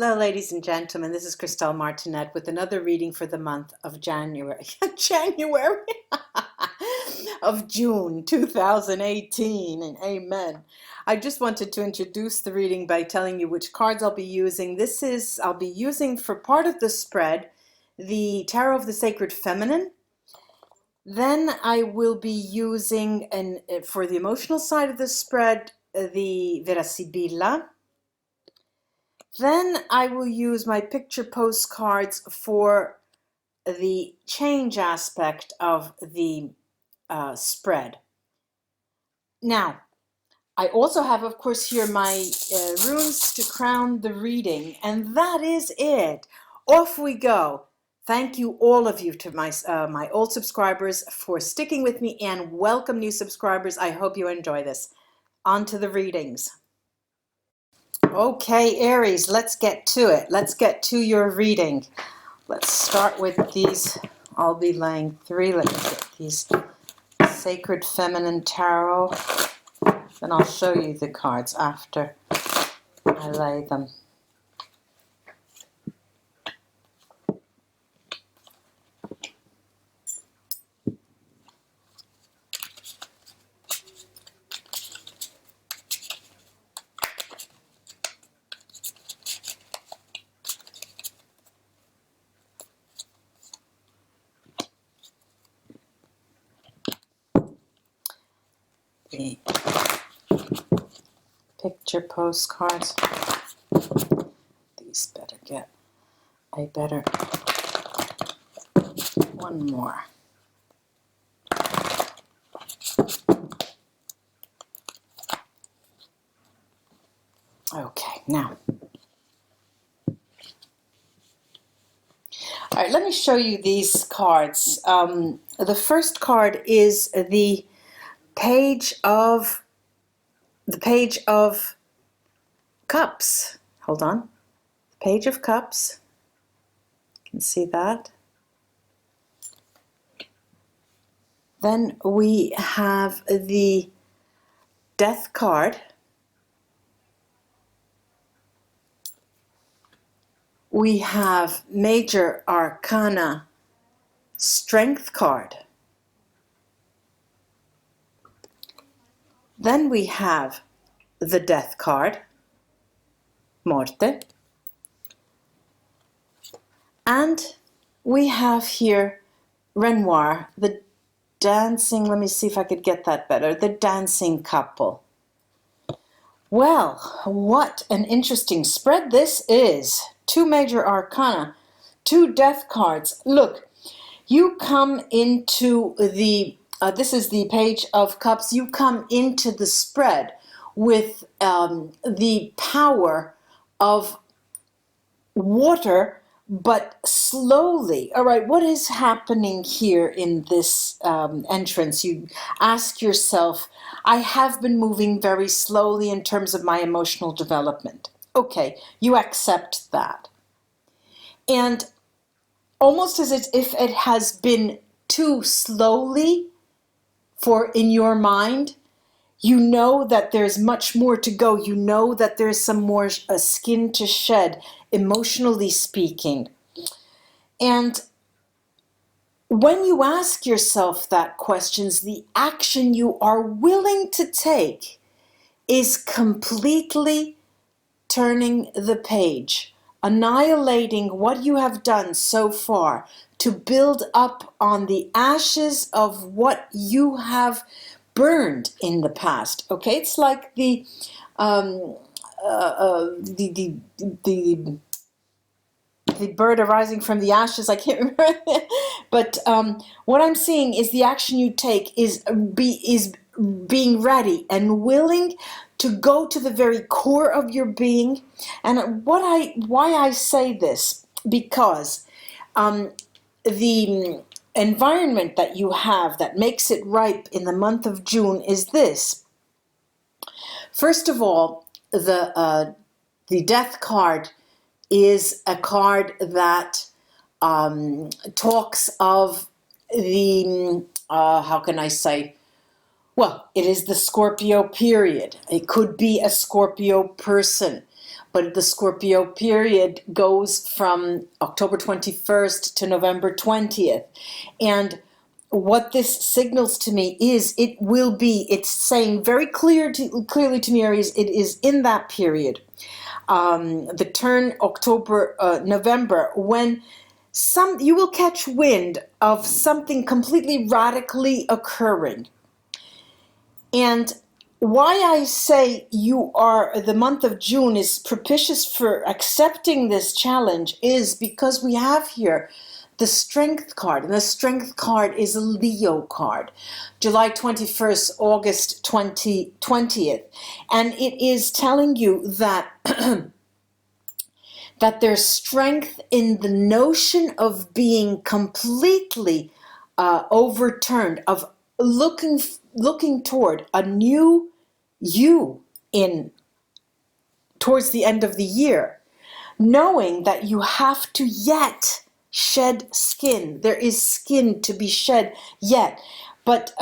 Hello, ladies and gentlemen. This is Christelle Martinette with another reading for the month of January. January of June 2018. And amen. I just wanted to introduce the reading by telling you which cards I'll be using. I'll be using for part of the spread the Tarot of the Sacred Feminine. Then I will be using, for the emotional side of the spread, the Vera Sibilla. Then I will use my picture postcards for the change aspect of the spread. Now, I also have, of course, here my runes to crown the reading, and that is it. Off we go. Thank you, all of you, to my old subscribers for sticking with me, and welcome new subscribers. I hope you enjoy this. On to the readings. Okay, Aries, let's get to it. Let's get to your reading. Let's start with these. I'll be laying 3. Let me get these Sacred Feminine Tarot. Then I'll show you the cards after I lay them. The picture postcards. These better get one more. Okay, now. All right, let me show you these cards. The first card is the Page of Cups. Hold on. Page of Cups. You can see that. Then we have the Death card. We have Major Arcana Strength card. Then we have the Death card, Morte. And we have here Renoir, the dancing, let me see if I could get that better, the dancing couple. Well, what an interesting spread this is. 2 Major Arcana, 2 Death cards. Look, you come into the this is the Page of Cups. You come into the spread with the power of water, but slowly. All right, what is happening here in this entrance? You ask yourself, I have been moving very slowly in terms of my emotional development. Okay, you accept that. And almost as if it has been too slowly, for in your mind, you know that there's much more to go. You know that there's some more skin to shed, emotionally speaking. And when you ask yourself that questions, the action you are willing to take is completely turning the page, annihilating what you have done so far, to build up on the ashes of what you have burned in the past. Okay, it's like the bird arising from the ashes. I can't remember, but what I'm seeing is the action you take is being ready and willing to go to the very core of your being. And why I say this, because the environment that you have that makes it ripe in the month of June is this. First of all, the Death card is a card that talks of the, how can I say, well, it is the Scorpio period. It could be a Scorpio person. but the Scorpio period goes from October 21st to November 20th. And what this signals to me is it's saying very clearly to me, Aries, it is in that period, the turn October, November, when you will catch wind of something completely radically occurring. And why I say the month of June is propitious for accepting this challenge is because we have here the Strength card, and the Strength card is a Leo card, July 21st, August 20th, and it is telling you that that there's strength in the notion of being completely overturned, of looking toward a new you towards the end of the year, knowing that you have to yet shed skin. There is skin to be shed yet, but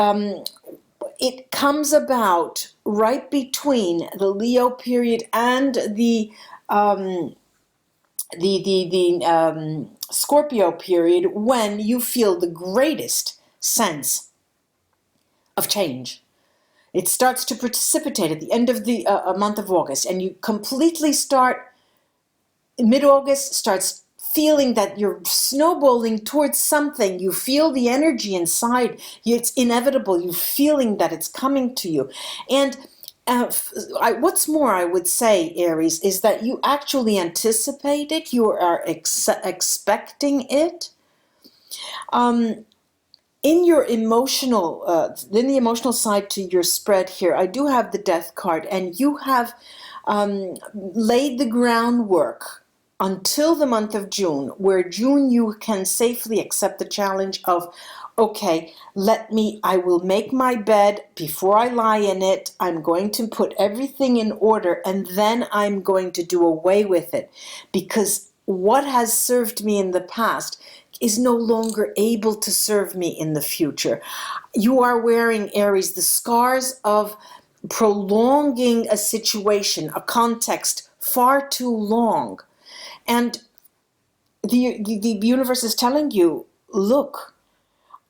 it comes about right between the Leo period and the Scorpio period, when you feel the greatest sense of change. It starts to precipitate at the end of the month of August, and you completely start, mid-August, starts feeling that you're snowballing towards something. You feel the energy inside. It's inevitable. You're feeling that it's coming to you. And what's more, I would say, Aries, is that you actually anticipate it. You are expecting it. In your emotional, in the emotional side to your spread here, I do have the Death card, and you have laid the groundwork until the month of June, where June you can safely accept the challenge of, okay, I will make my bed before I lie in it. I'm going to put everything in order, and then I'm going to do away with it, because what has served me in the past is no longer able to serve me in the future. You are wearing, Aries, the scars of prolonging a situation, a context far too long. And the universe is telling you, look,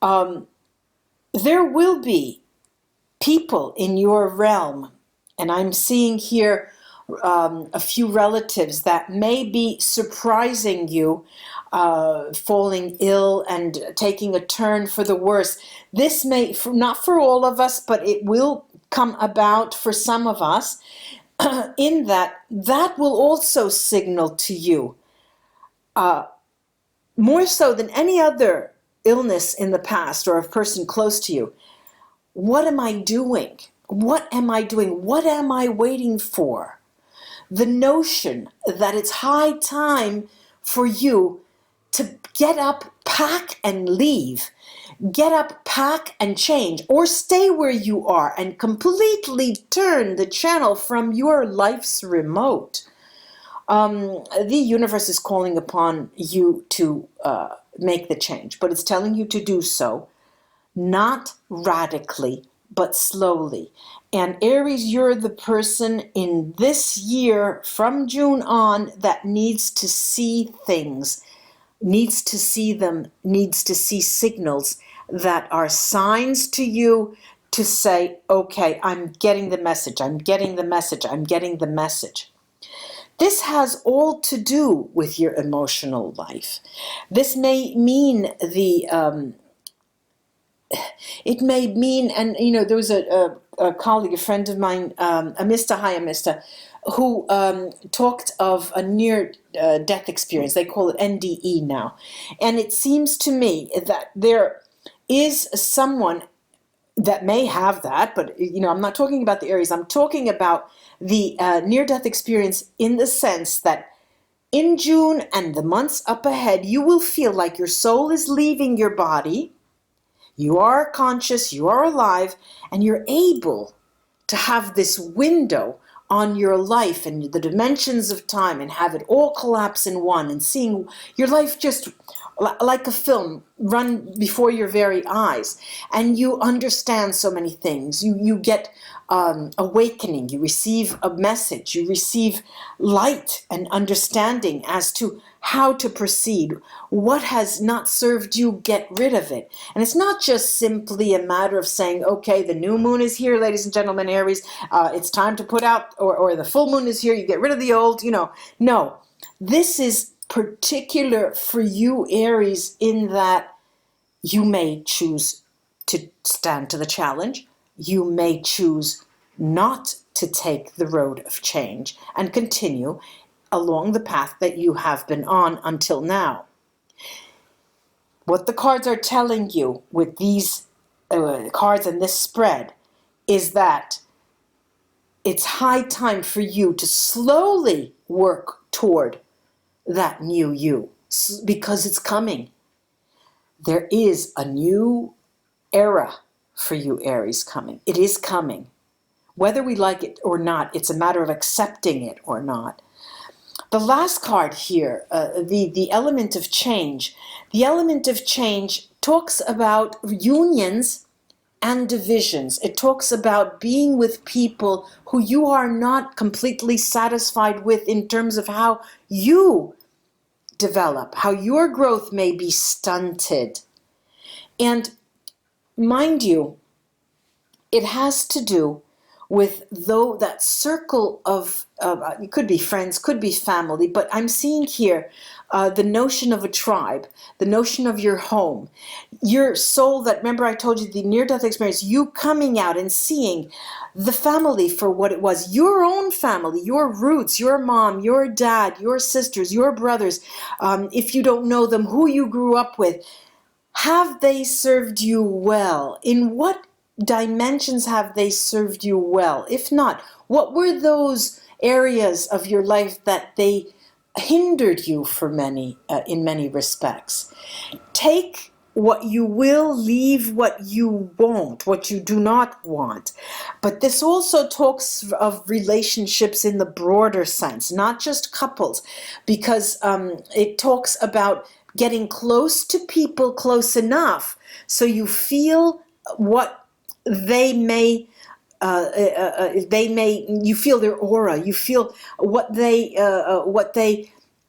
there will be people in your realm, and I'm seeing here a few relatives that may be surprising you, falling ill and taking a turn for the worse. This may, not for all of us, but it will come about for some of us, in that will also signal to you, more so than any other illness in the past or a person close to you, what am I doing? What am I doing? What am I waiting for? The notion that it's high time for you to get up, pack, and leave. Get up, pack, and change, or stay where you are and completely turn the channel from your life's remote. The universe is calling upon you to make the change, but it's telling you to do so not radically, but slowly. And Aries, you're the person in this year from June on that needs to see things, needs to see them, needs to see signals that are signs to you to say, okay, I'm getting the message, I'm getting the message, I'm getting the message. This has all to do with your emotional life. This may mean it may mean, and you know, there was a colleague, a friend of mine, Amista, who talked of a near-death experience. They call it NDE now. And it seems to me that there is someone that may have that, but you know, I'm not talking about the Aries. I'm talking about the near-death experience in the sense that in June and the months up ahead, you will feel like your soul is leaving your body. You are conscious, you are alive, and you're able to have this window on your life and the dimensions of time and have it all collapse in one, and seeing your life just like a film run before your very eyes, and you understand so many things. You get awakening, you receive a message, you receive light and understanding as to how to proceed. What has not served you, get rid of it. And it's not just simply a matter of saying, okay, the new moon is here, ladies and gentlemen, Aries, it's time to put out, or the full moon is here, you get rid of the old, No, this is particular for you, Aries, in that you may choose to stand to the challenge. You may choose not to take the road of change and continue along the path that you have been on until now. What the cards are telling you with these cards and this spread is that it's high time for you to slowly work toward that new you, because it's coming. There is a new era for you, Aries, coming. It is coming. Whether we like it or not, it's a matter of accepting it or not. The last card here, the element of change. The element of change talks about unions and divisions. It talks about being with people who you are not completely satisfied with in terms of how you develop, how your growth may be stunted. And mind you, it has to do with that circle of, it could be friends, could be family, but I'm seeing here the notion of a tribe, the notion of your home, your soul that, remember I told you the near-death experience, you coming out and seeing the family for what it was, your own family, your roots, your mom, your dad, your sisters, your brothers, if you don't know them, who you grew up with. Have they served you well? In what dimensions have they served you well? If not, what were those areas of your life that they hindered you for in many respects? Take what you will, leave what you won't, what you do not want. But this also talks of relationships in the broader sense, not just couples, because it talks about getting close to people close enough so you feel what they may, you feel their aura, you feel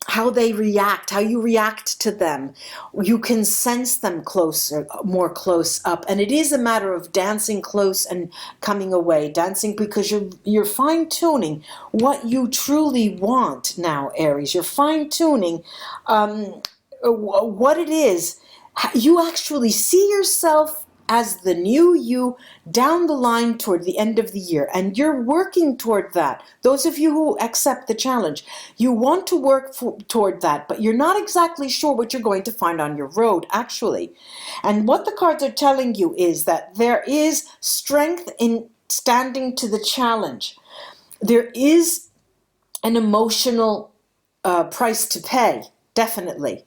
how they react, how you react to them. You can sense them closer, more close up. And it is a matter of dancing close and coming away, dancing because you're fine-tuning what you truly want now, Aries. You're fine-tuning what it is. You actually see yourself as the new you down the line toward the end of the year, and you're working toward that. Those of you who accept the challenge, you want to work toward that, but you're not exactly sure what you're going to find on your road, actually. And what the cards are telling you is that there is strength in standing to the challenge. There is an emotional price to pay, definitely.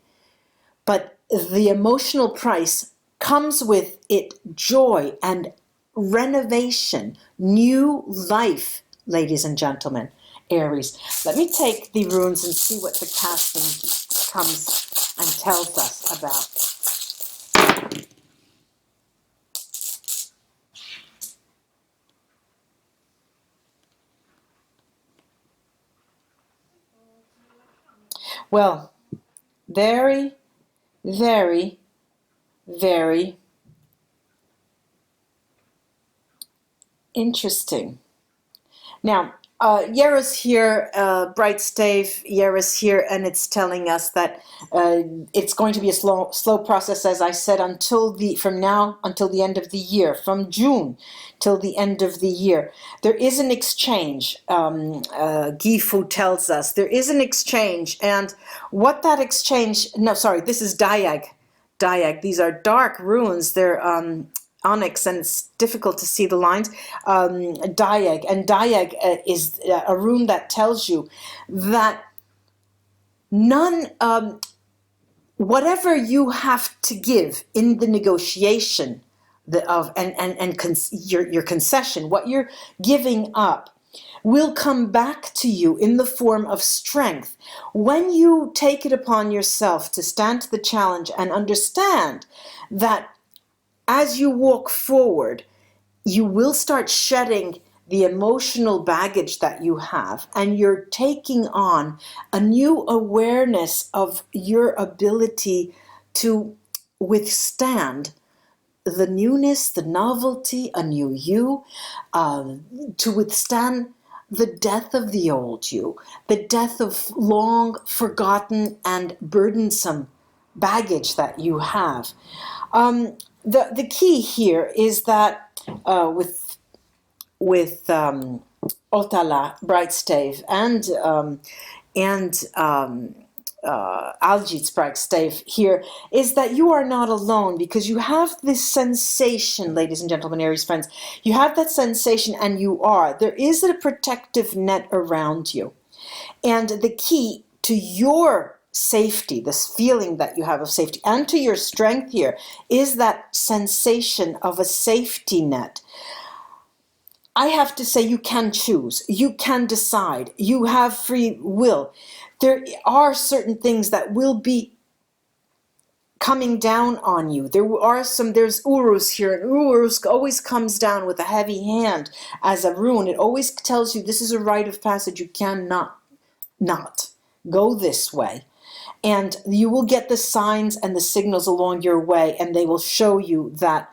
But the emotional price comes with it joy and renovation, new life, ladies and gentlemen, Aries. Let me take the runes and see what the casting comes and tells us about. Well, very, very, very interesting. Now, Yera's here, Bright Stave, Yera's here, and it's telling us that it's going to be a slow process, as I said, from now until the end of the year, from June till the end of the year. There is an exchange, Gifu tells us. There is an exchange, and what that exchange, no, sorry, this is Diag. Diag, these are dark runes. They're onyx, and it's difficult to see the lines. Diag, and Diag is a rune that tells you that whatever you have to give in the negotiation your concession, what you're giving up, will come back to you in the form of strength when you take it upon yourself to stand to the challenge and understand that as you walk forward, you will start shedding the emotional baggage that you have, and you're taking on a new awareness of your ability to withstand the newness, the novelty, a new you, to withstand the death of the old you, the death of long forgotten and burdensome baggage that you have. The key here is that with Otala, Bright Stave, and Aljit's Bright Stave here, is that you are not alone, because you have this sensation, ladies and gentlemen, Aries friends, you have that sensation, and there is a protective net around you. And the key to your safety, this feeling that you have of safety, and to your strength here, is that sensation of a safety net. I have to say, you can choose, you can decide, you have free will. There are certain things that will be coming down on you. There's Urus here, and Urus always comes down with a heavy hand as a rune. It always tells you this is a rite of passage. You cannot not go this way. And you will get the signs and the signals along your way, and they will show you that,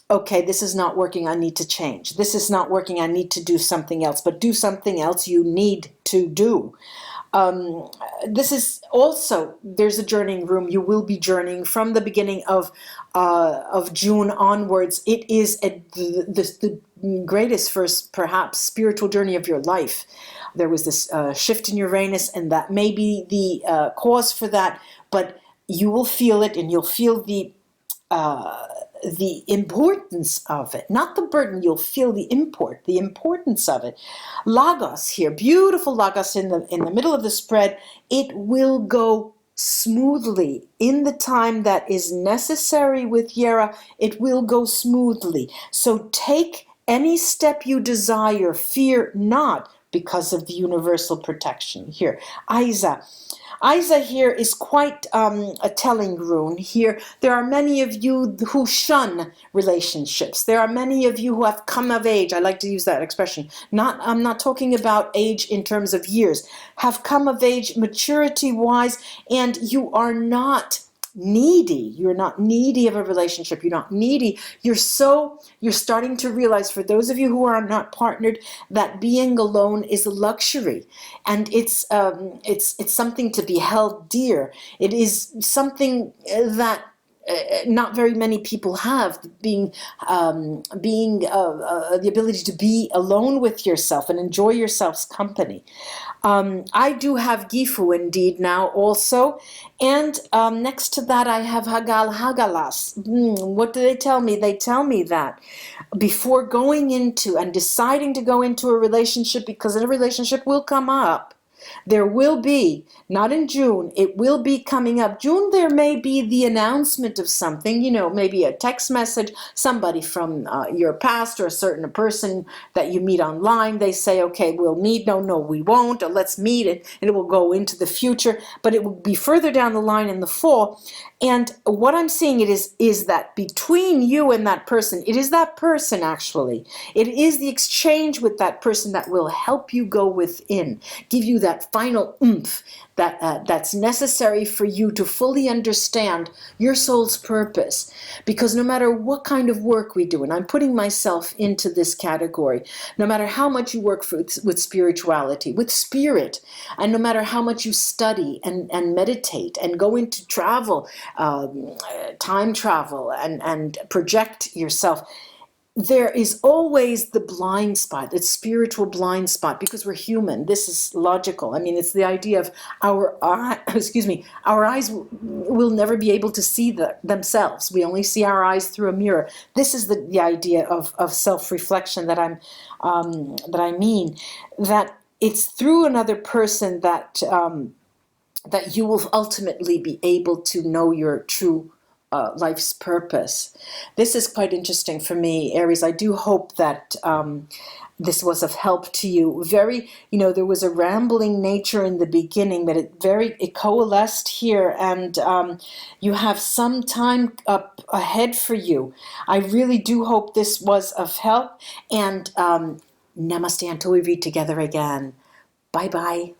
okay, this is not working, I need to change. This is not working, I need to do something else. But do something else you need to do. This is also, there's a journeying room. You will be journeying from the beginning of June onwards. It is the greatest first, perhaps, spiritual journey of your life. There was this shift in Uranus, and that may be the cause for that, but you will feel it, and you'll feel the importance of it, not the burden. You'll feel the importance of it. Lagos here, beautiful Lagos in the middle of the spread. It will go smoothly in the time that is necessary with Yera. It will go smoothly. So take any step you desire, fear not, because of the universal protection here. Isa here is quite a telling rune here. There are many of you who shun relationships. There are many of you who have come of age. I like to use that expression. I'm not talking about age in terms of years. Have come of age maturity-wise, and you are not needy. You're not needy of a relationship. You're not needy. You're starting to realize, for those of you who are not partnered, that being alone is a luxury, and it's something to be held dear. It is something that not very many people have, the ability to be alone with yourself and enjoy yourself's company. I do have Gifu indeed now also, and next to that I have Hagalas. What do they tell me? They tell me that before going into and deciding to go into a relationship, because a relationship will come up, there will be, not in June, it will be coming up. June, there may be the announcement of something, maybe a text message, somebody from your past, or a certain person that you meet online. They say, okay, we'll meet. No, we won't. Or let's meet it. And it will go into the future, but it will be further down the line in the fall. And what I'm seeing is that between you and that person, it is that person actually. It is the exchange with that person that will help you go within, give you that final oomph that's necessary for you to fully understand your soul's purpose. Because no matter what kind of work we do, and I'm putting myself into this category, no matter how much you work with spirituality, with spirit, and no matter how much you study and meditate and go into travel, time travel, and project yourself, there is always the blind spot, the spiritual blind spot, because we're human. This is logical. I mean, it's the idea of our eyes will never be able to see themselves. We only see our eyes through a mirror. This is the idea of self-reflection that I mean, that it's through another person that you will ultimately be able to know your true life's purpose. This is quite interesting for me, Aries. I do hope that this was of help to you. Very, there was a rambling nature in the beginning, but it coalesced here, and you have some time up ahead for you. I really do hope this was of help, and namaste until we read together again. Bye-bye.